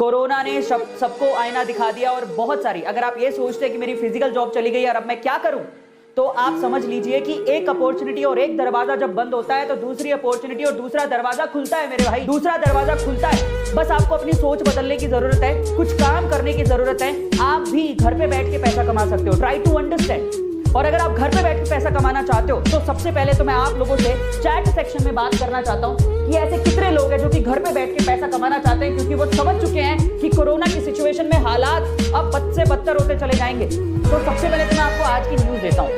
Corona ने सबको आईना दिखा दिया और बहुत सारी, अगर आप ये सोचते हैं कि मेरी फिजिकल जॉब चली गई और अब मैं क्या करूं, तो आप समझ लीजिए कि एक अपॉर्चुनिटी और एक दरवाजा जब बंद होता है तो दूसरी अपॉर्चुनिटी और दूसरा दरवाजा खुलता है मेरे भाई, दूसरा दरवाजा खुलता है। बस आपको अपनी सोच बदलने की जरूरत है, कुछ काम करने की जरूरत है। आप भी घर पे बैठ के पैसा कमा सकते हो, ट्राई टू अंडरस्टैंड। और अगर आप घर पे बैठ के पैसा कमाना चाहते हो तो सबसे पहले तो मैं आप लोगों से चैट सेक्शन में बात करना चाहता हूं कि ऐसे कितने लोग हैं जो कि घर पे बैठ के पैसा कमाना चाहते हैं, क्योंकि वो समझ चुके हैं कि कोरोना की सिचुएशन में हालात अब बद से बदतर होते चले जाएंगे। तो सबसे पहले तो मैं आपको आज की न्यूज देता हूं।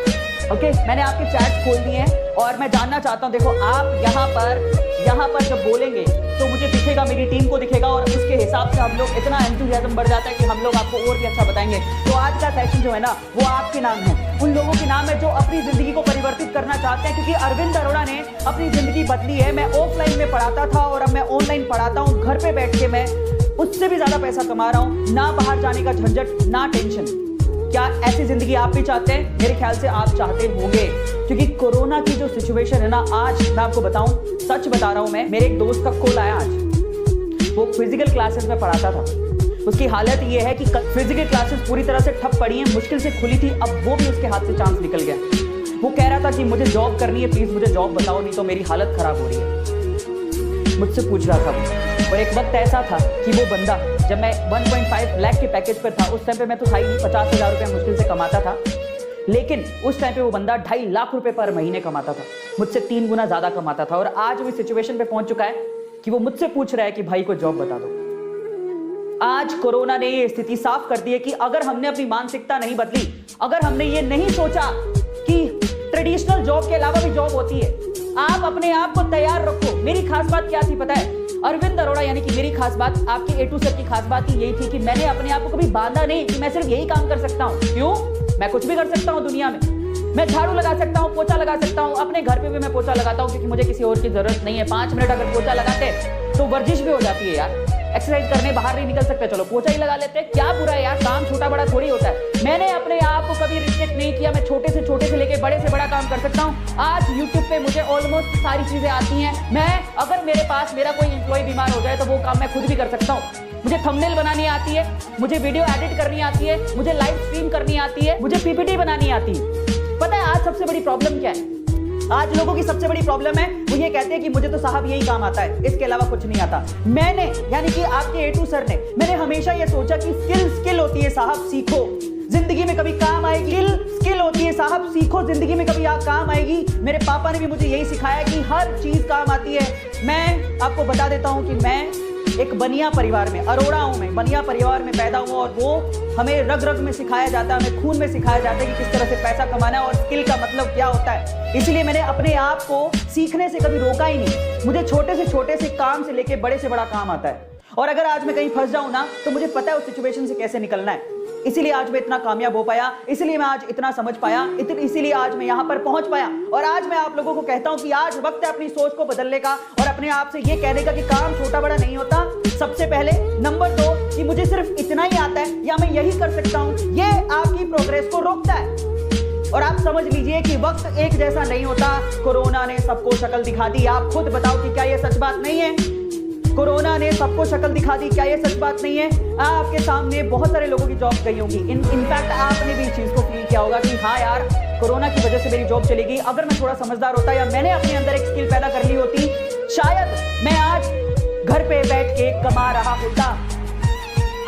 ओके, मैंने आपके चैट खोल दिए हैं और मैं जानना चाहता हूं, देखो आप यहाँ पर जब बोलेंगे तो मुझे दिखेगा, मेरी टीम को दिखेगा और उसके हिसाब से हम लोग इतना एंथुसियाज्म बढ़ जाता है कि हम लोग आपको और भी अच्छा बताएंगे। तो आज का सेशन जो है ना, वो आपके नाम है, उन लोगों के नाम है जो अपनी जिंदगी को परिवर्तित करना चाहते हैं, क्योंकि अरविंद अरोड़ा ने अपनी जिंदगी बदली है। मैं ऑफलाइन में पढ़ाता था और अब मैं ऑनलाइन पढ़ाता हूँ। घर पे बैठ के मैं उससे भी ज्यादा पैसा कमा रहा हूँ, ना बाहर जाने का झंझट, ना टेंशन। क्या ऐसी जिंदगी आप भी चाहते हैं? मेरे ख्याल से आप चाहते होंगे, क्योंकि कोरोना की जो सिचुएशन है ना, आज मैं आपको बताऊं, सच बता रहा हूं मैं, मेरे एक दोस्त का कॉल आया आज। वो फिजिकल क्लासेस में पढ़ाता था। उसकी हालत ये है कि फिजिकल क्लासेस पूरी तरह से ठप पड़ी हैं, मुश्किल से खुली थी, अब वो भी उसके हाथ से चांस निकल गया। वो कह रहा था कि मुझे जॉब करनी है, प्लीज मुझे जॉब बताओ, नहीं तो मेरी हालत खराब हो रही है। मुझसे पूछ रहा था। और एक वक्त ऐसा था कि वो बंदा, जब मैं 1.5 लाख के पैकेज पर था, उस टाइम पे मैं तो था ही नहीं, 50,000 रुपए मुश्किल से कमाता था, लेकिन उस टाइम पे वो बंदा 2.5 लाख रुपए पर महीने कमाता था, मुझसे 3 गुना ज्यादा कमाता था। और आज वो इस सिचुएशन पे पहुंच चुका है कि वो मुझसे पूछ रहा है कि भाई को जॉब बता दो। आज कोरोना ने ये स्थिति साफ कर दी है कि अगर हमने अपनी मानसिकता नहीं बदली, अगर हमने ये नहीं सोचा कि ट्रेडिशनल जॉब के अलावा भी जॉब होती है, आप अपने आप को तैयार रखो। मेरी खास बात क्या थी पता है? अरविंद अरोड़ा यानी कि मेरी खास बात, आपके A2 सर की खास बात ही यही थी कि मैंने अपने आप को कभी बांधा नहीं कि मैं सिर्फ यही काम कर सकता हूं। क्यों? मैं कुछ भी कर सकता हूं दुनिया में। मैं झाड़ू लगा सकता हूं, पोछा लगा सकता हूं, अपने घर पे भी मैं पोछा लगाता हूं, क्योंकि मुझे किसी और की जरूरत नहीं है। 5 मिनट अगर पोछा लगाते तो वर्जिश भी हो जाती है यार। एक्सरसाइज करने बाहर नहीं निकल सकते, चलो पोछा ही लगा लेते हैं, क्या बुरा है यार, काम छोटा बड़ा थोड़ी होता है। मैंने अपने आप को कभी रिस्ट्रिक्ट नहीं किया, मैं छोटे से लेके बड़े से बड़ा काम कर सकता हूं। आज YouTube पे मुझे ऑलमोस्ट सारी चीजें आती हैं। मैं अगर मेरे पास मेरा कोई एम्प्लॉय बीमार हो जाए तो वो काम मैं खुद भी कर सकता हूं। मुझे थंबनेल बनानी आती है, मुझे वीडियो एडिट करनी आती है, मुझे लाइव स्ट्रीम करनी आती है, मुझे PPT बनानी आती है। पता है आज सबसे बड़ी प्रॉब्लम क्या है? आज लोगों की सबसे बड़ी प्रॉब्लम है, वो ये कहते हैं कि मुझे तो साहब यही काम आता है, इसके अलावा कुछ नहीं आता। मैंने, यानी कि आपके A2 सर ने, मैंने हमेशा ये सोचा कि स्किल होती है साहब, सीखो, जिंदगी में कभी काम आएगी। स्किल होती है साहब, सीखो, जिंदगी में कभी काम आएगी। मेरे पापा ने भी मुझे यही सिखाया कि हर चीज काम आती है। मैं आपको बता देता हूं कि मैं एक बनिया परिवार में, अरोड़ा हूं मैं, बनिया परिवार में पैदा हुआ और वो हमें रग रग में सिखाया जाता है, हमें खून में सिखाया जाता है कि किस तरह से पैसा कमाना है और स्किल का मतलब क्या होता है। इसलिए मैंने अपने आप को सीखने से कभी रोका ही नहीं। मुझे छोटे से काम से लेके बड़े से बड़ा काम आता है, और अगर आज मैं कहीं फंस जाऊं ना, तो मुझे पता है उस सिचुएशन से कैसे निकलना है। इसीलिए आज मैं इतना कामयाब हो पाया, इसलिए मैं आज इतना समझ पाया, इसीलिए आज मैं यहाँ पर पहुंच पाया। और आज मैं आप लोगों को कहता हूं कि आज वक्त है अपनी सोच को बदलने का और अपने आप से ये कहने का कि काम छोटा बड़ा नहीं होता। सबसे पहले नंबर 2 कि मुझे सिर्फ इतना ही आता है या मैं यही कर सकता हूं, ये आपकी प्रोग्रेस को रोकता है। और आप समझ लीजिए कि वक्त एक जैसा नहीं होता। कोरोना ने सबको शक्ल दिखा दी। आप खुद बताओ कि क्या ये सच बात नहीं है? कोरोना ने सबको शक्ल दिखा दी, क्या ये सच बात नहीं है? आपके सामने बहुत सारे लोगों की जॉब गई होंगी। इनफैक्ट आपने भी इस चीज को फील किया होगा कि हाँ यार, कोरोना की वजह से मेरी जॉब चली गई। अगर मैं थोड़ा समझदार होता या मैंने अपने अंदर एक स्किल पैदा कर ली होती, शायद मैं आज घर पे बैठ के कमा रहा होता।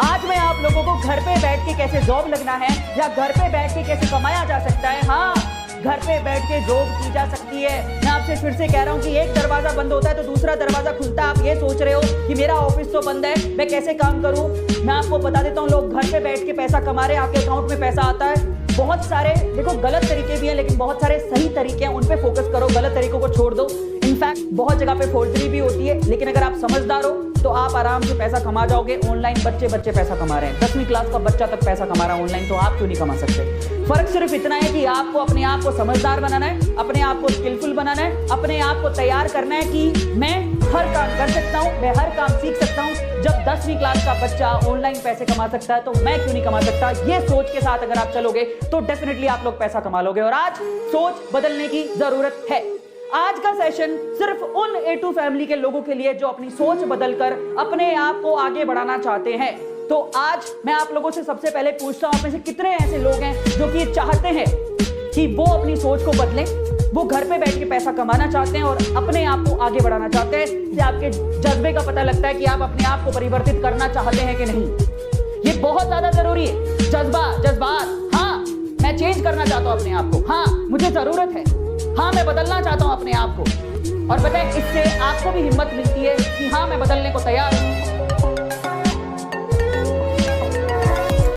आज मैं आप लोगों को घर पे बैठ के कैसे जॉब लगना है या घर पे बैठ के कैसे कमाया जा सकता है, हाँ, घर पे बैठ के जॉब की जा सकती है। मैं आपसे फिर से कह रहा हूं कि एक दरवाजा बंद होता है तो दूसरा दरवाजा खुलता है। आप ये सोच रहे हो कि मेरा ऑफिस तो बंद है, मैं कैसे काम करूं? मैं आपको बता देता हूं, लोग घर पे बैठ के पैसा कमा रहे हैं, आपके अकाउंट में पैसा आता है। बहुत सारे, देखो, गलत तरीके भी हैं, लेकिन बहुत सारे सही तरीके हैं, उन पे फोकस करो, गलत तरीकों को छोड़ दो। इनफैक्ट बहुत जगह पे फोर्जरी भी होती है, लेकिन अगर आप समझदार हो तो आप आराम से पैसा कमा जाओगे। ऑनलाइन बच्चे पैसा कमा रहे हैं, 10वीं क्लास का बच्चा तक पैसा कमा रहा है ऑनलाइन, तो आप क्यों नहीं कमा सकते? फर्क सिर्फ इतना है कि आपको अपने आप को समझदार बनाना है, अपने आप को स्किलफुल बनाना है, अपने आप को तैयार करना है कि मैं हर काम कर सकता हूं, मैं हर काम सीख सकता हूं। जब 10वीं क्लास का बच्चा ऑनलाइन पैसे कमा सकता है तो मैं क्यों नहीं कमा सकता? ये सोच के साथ अगर आप चलोगे तो डेफिनेटली आप लोग पैसा कमा लोगे। और आज सोच बदलने की जरूरत है। आज का सेशन सिर्फ उन A2 फैमिली के लोगों के लिए जो अपनी सोच बदलकर अपने आप को आगे बढ़ाना चाहते हैं। तो आज मैं आप लोगों से सबसे पहले पूछता हूं, आप में से कितने ऐसे लोग हैं जो कि चाहते हैं कि वो अपनी सोच को बदलें, वो घर पे बैठ के पैसा कमाना चाहते हैं और अपने आप को आगे बढ़ाना चाहते हैं। इससे आपके जज्बे का पता लगता है कि आप अपने आप को परिवर्तित करना चाहते हैं कि नहीं। ये बहुत ज्यादा जरूरी है। जज्बात, हाँ मैं चेंज करना चाहता हूं अपने आप को, हाँ मुझे जरूरत है, हाँ मैं बदलना चाहता हूं अपने आप को। और पता है इससे आपको भी हिम्मत मिलती है कि हाँ मैं बदलने को तैयार हूं।